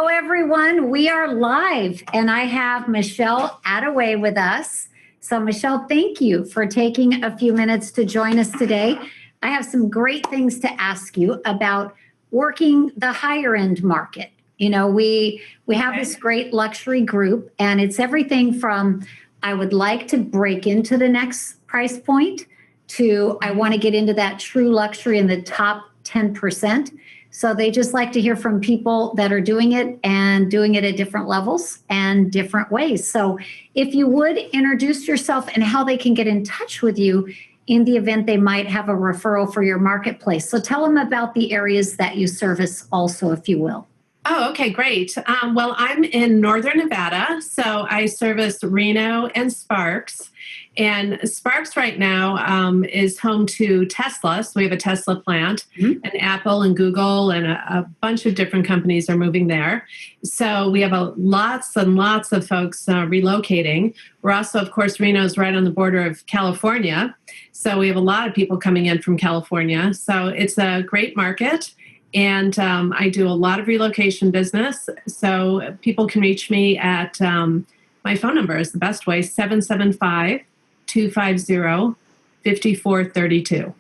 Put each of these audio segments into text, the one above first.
Hello, everyone. We are live, and I have Michele Attaway with us. So, Michele, thank you for taking a few minutes to join us today. I have some great things to ask you about working the higher end market. You know, we have this great luxury group, and it's everything from I would like to break into the next price point to I want to get into that true luxury in the top 10%. So they just like to hear from people that are doing it and doing it at different levels and different ways. So if you would introduce yourself and how they can get in touch with you in the event they might have a referral for your marketplace. So tell them about the areas that you service also, if you will. Oh, okay, great. Well, I'm in Northern Nevada, so I service Reno and Sparks. And Sparks right now is home to Tesla. So we have a Tesla plant, and Apple and Google and a bunch of different companies are moving there. So we have lots and lots of folks relocating. We're also, of course, Reno is right on the border of California. So we have a lot of people coming in from California. So it's a great market. And I do a lot of relocation business. So people can reach me at my phone number is the best way, 775-250-5432.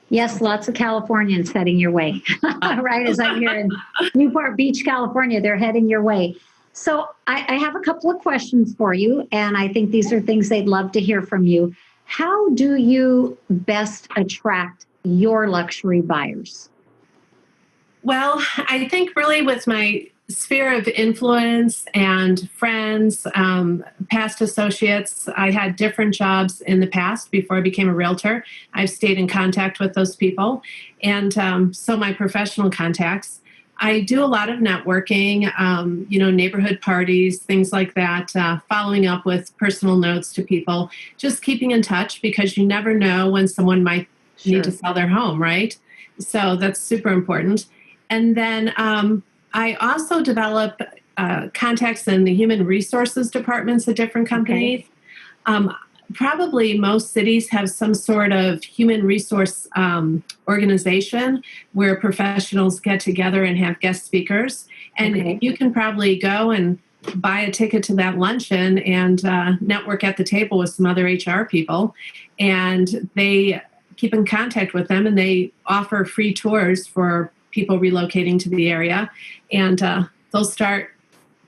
Yes, lots of Californians heading your way, right? As I'm here in Newport Beach, California, they're heading your way. So I have a couple of questions for you, and I think these are things they'd love to hear from you. How do you best attract your luxury buyers? Well, I think really with my sphere of influence and friends, past associates, I had different jobs in the past before I became a realtor. I've stayed in contact with those people. And so my professional contacts, I do a lot of networking, neighborhood parties, things like that, following up with personal notes to people, just keeping in touch because you never know when someone might need to sell their home, right? So that's super important. And then I also develop contacts in the human resources departments of different companies. Okay. Probably most cities have some sort of human resource organization where professionals get together and have guest speakers. And you can probably go and buy a ticket to that luncheon and network at the table with some other HR people. And they keep in contact with them and they offer free tours for people relocating to the area, and they'll start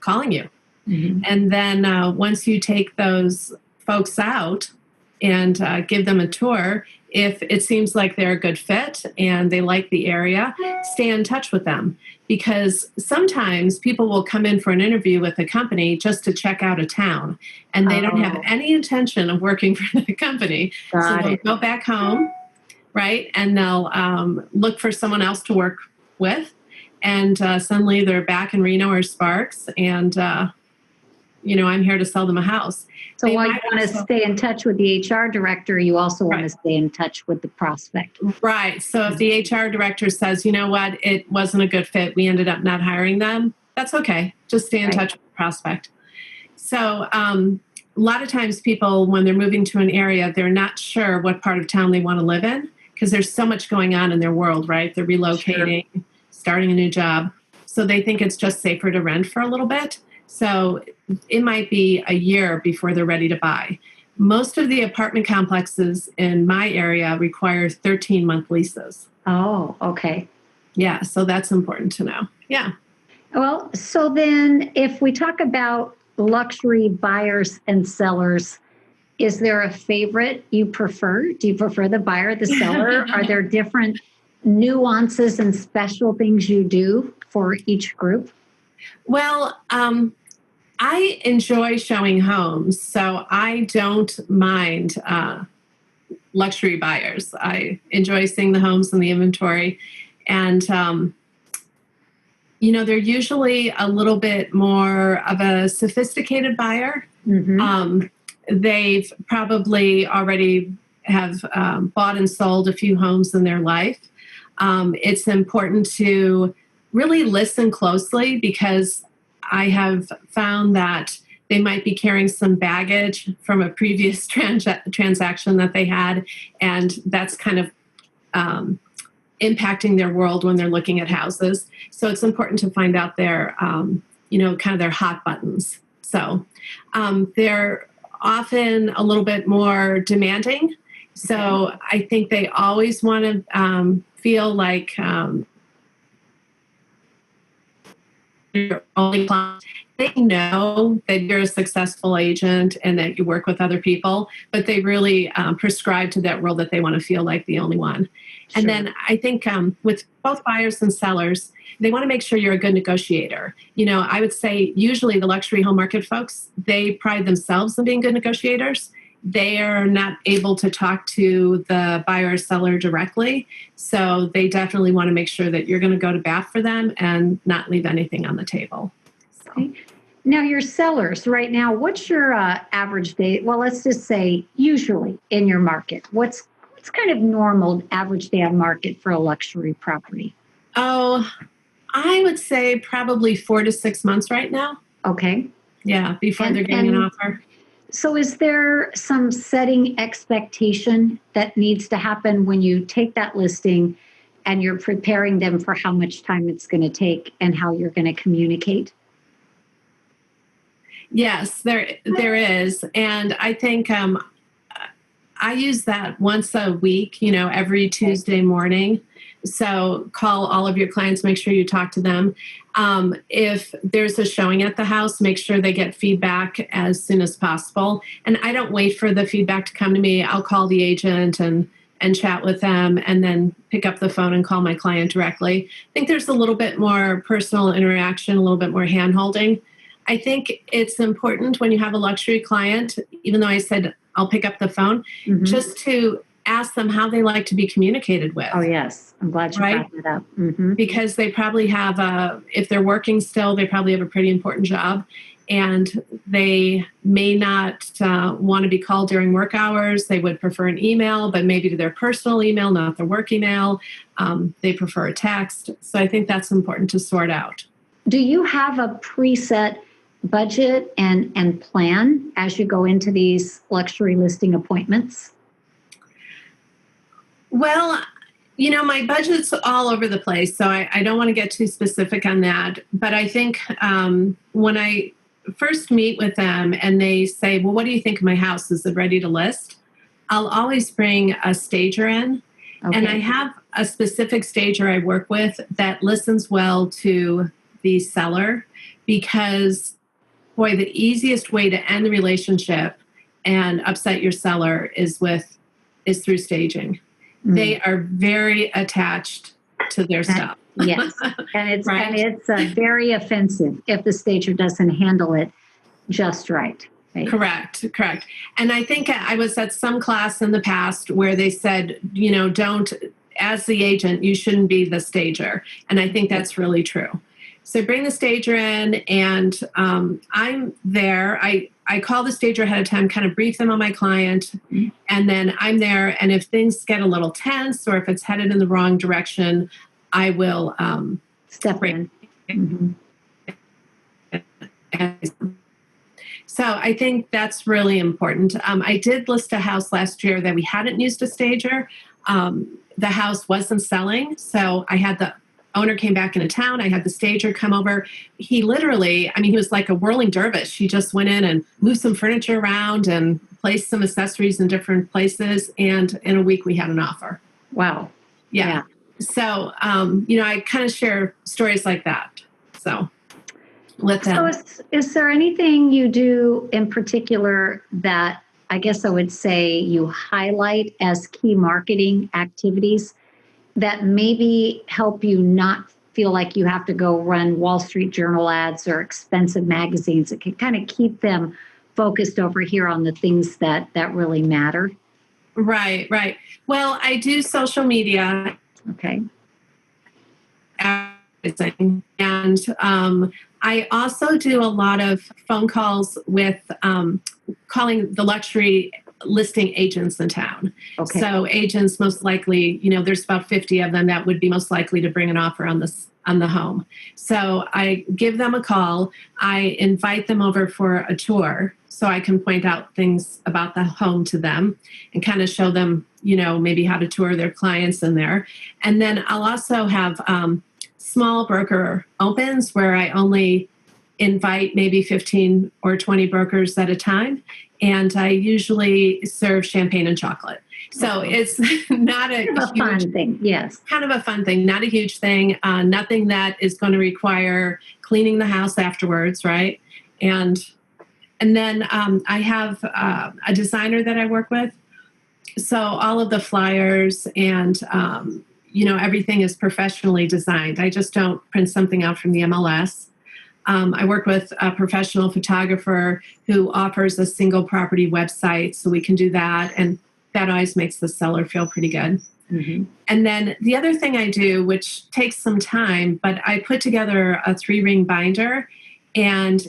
calling you. And then once you take those folks out and give them a tour, if it seems like they're a good fit and they like the area, stay in touch with them. Because sometimes people will come in for an interview with a company just to check out a town, and they don't have any intention of working for the company. So they'll go back home, right? And they'll look for someone else to work with, and suddenly they're back in Reno or Sparks, and I'm here to sell them a house. So while you want to stay in touch with the HR director, you also want to stay in touch with the prospect. Right. So if the HR director says, you know what, it wasn't a good fit, we ended up not hiring them, that's okay. Just stay in touch with the prospect. So a lot of times people, when they're moving to an area, they're not sure what part of town they want to live in because there's so much going on in their world, right? They're relocating, starting a new job. So they think it's just safer to rent for a little bit. So it might be a year before they're ready to buy. Most of the apartment complexes in my area require 13-month leases. Oh, okay. Yeah, so that's important to know. Yeah. Well, so then if we talk about luxury buyers and sellers, is there a favorite you prefer? Do you prefer the buyer, the seller? Are there different nuances and special things you do for each group? Well, I enjoy showing homes, so I don't mind luxury buyers. I enjoy seeing the homes and the inventory. And, they're usually a little bit more of a sophisticated buyer. They've probably already have bought and sold a few homes in their life. It's important to really listen closely because I have found that they might be carrying some baggage from a previous transaction that they had, and that's kind of impacting their world when they're looking at houses. So it's important to find out their, kind of their hot buttons. So they're often a little bit more demanding. So I think they always want to feel like your only client. They know that you're a successful agent and that you work with other people, but they really prescribe to that role that they want to feel like the only one. Sure. And then I think with both buyers and sellers, they want to make sure you're a good negotiator. I would say usually the luxury home market folks, they pride themselves on being good negotiators. They are not able to talk to the buyer or seller directly. So they definitely want to make sure that you're going to go to bat for them and not leave anything on the table. So. Okay. Now, your sellers right now, what's your average day? Well, let's just say usually in your market, what's kind of normal average day on market for a luxury property? Oh, I would say probably 4 to 6 months right now. Okay. Yeah, before they're getting an offer. So is there some setting expectation that needs to happen when you take that listing and you're preparing them for how much time it's going to take and how you're going to communicate? Yes, there is. And I think I use that once a week, every Tuesday morning. So call all of your clients, make sure you talk to them. If there's a showing at the house, make sure they get feedback as soon as possible. And I don't wait for the feedback to come to me. I'll call the agent and chat with them and then pick up the phone and call my client directly. I think there's a little bit more personal interaction, a little bit more hand-holding. I think it's important when you have a luxury client, even though I said I'll pick up the phone, just to ask them how they like to be communicated with. Oh, yes. I'm glad you brought that up. Mm-hmm. Because they probably have if they're working still, they probably have a pretty important job. And they may not want to be called during work hours. They would prefer an email, but maybe to their personal email, not their work email. They prefer a text. So I think that's important to sort out. Do you have a preset budget and plan as you go into these luxury listing appointments? Well, my budget's all over the place, so I don't want to get too specific on that. But I think when I first meet with them and they say, well, what do you think of my house? Is it ready to list? I'll always bring a stager in. Okay. And I have a specific stager I work with that listens well to the seller because, boy, the easiest way to end the relationship and upset your seller is through staging. Mm. They are very attached to their stuff. Yes, and it's right? And it's very offensive if the stager doesn't handle it just right. Correct. And I think I was at some class in the past where they said, don't, as the agent, you shouldn't be the stager. And I think that's really true. So bring the stager in, and I'm there. I call the stager ahead of time, kind of brief them on my client, and then I'm there. And if things get a little tense or if it's headed in the wrong direction, I will step in. So I think that's really important. I did list a house last year that we hadn't used a stager. The house wasn't selling, so I had the owner came back into town. I had the stager come over. He literally, he was like a whirling dervish. He just went in and moved some furniture around and placed some accessories in different places. And in a week, we had an offer. Wow. Yeah. So, I kind of share stories like that. So let them. So is there anything you do in particular that I guess I would say you highlight as key marketing activities that maybe help you not feel like you have to go run Wall Street Journal ads or expensive magazines? It can kind of keep them focused over here on the things that really matter. Right. Well, I do social media. Okay. And I also do a lot of phone calls with calling the luxury listing agents in town. Okay. So agents most likely, there's about 50 of them that would be most likely to bring an offer on the home. So I give them a call. I invite them over for a tour so I can point out things about the home to them and kind of show them, maybe how to tour their clients in there. And then I'll also have small broker opens where I only invite maybe 15 or 20 brokers at a time. And I usually serve champagne and chocolate. So it's not a fun thing. Yes. Kind of a fun thing, not a huge thing. Nothing that is going to require cleaning the house afterwards, right? And then I have a designer that I work with. So all of the flyers and everything is professionally designed. I just don't print something out from the MLS. I work with a professional photographer who offers a single property website, so we can do that. And that always makes the seller feel pretty good. Mm-hmm. And then the other thing I do, which takes some time, but I put together a 3-ring binder, and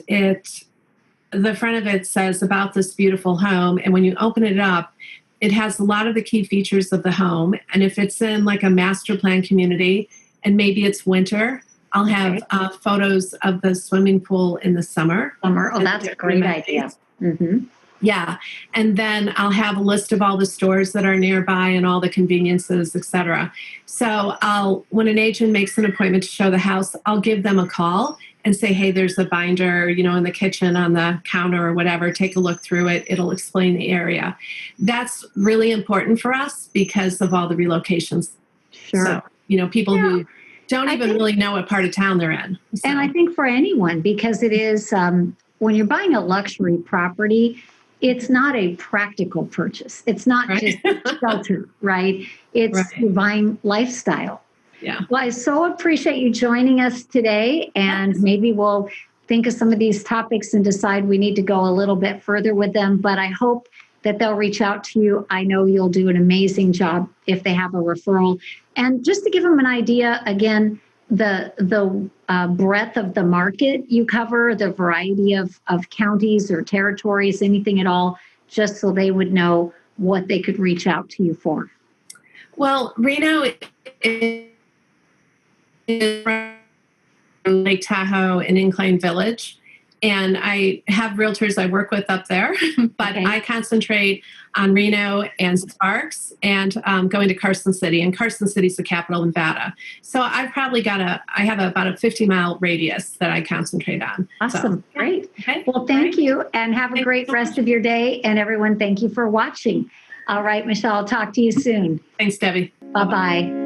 the front of it says about this beautiful home. And when you open it up, it has a lot of the key features of the home. And if it's in like a master plan community and maybe it's winter, I'll have photos of the swimming pool in the summer. Oh, that's a great idea. Mm-hmm. Yeah. And then I'll have a list of all the stores that are nearby and all the conveniences, et cetera. So when an agent makes an appointment to show the house, I'll give them a call and say, hey, there's a binder, in the kitchen on the counter or whatever. Take a look through it. It'll explain the area. That's really important for us because of all the relocations. Sure. So, people who don't even really know what part of town they're in. So. And I think for anyone, because it is, when you're buying a luxury property, it's not a practical purchase. It's not just shelter, right? It's you're buying lifestyle. Yeah. Well, I so appreciate you joining us today, and maybe we'll think of some of these topics and decide we need to go a little bit further with them. But I hope that they'll reach out to you. I know you'll do an amazing job if they have a referral. And just to give them an idea, again, the breadth of the market you cover, the variety of counties or territories, anything at all, just so they would know what they could reach out to you for. Well, Reno is Lake Tahoe and Incline Village. And I have realtors I work with up there, but I concentrate on Reno and Sparks and going to Carson City. And Carson City is the capital of Nevada. So I've probably I have about a 50-mile radius that I concentrate on. Awesome. So, great. Okay. Well, thank you, and have a great rest of your day. And everyone, thank you for watching. All right, Michelle, I'll talk to you soon. Thanks, Debbie. Bye-bye.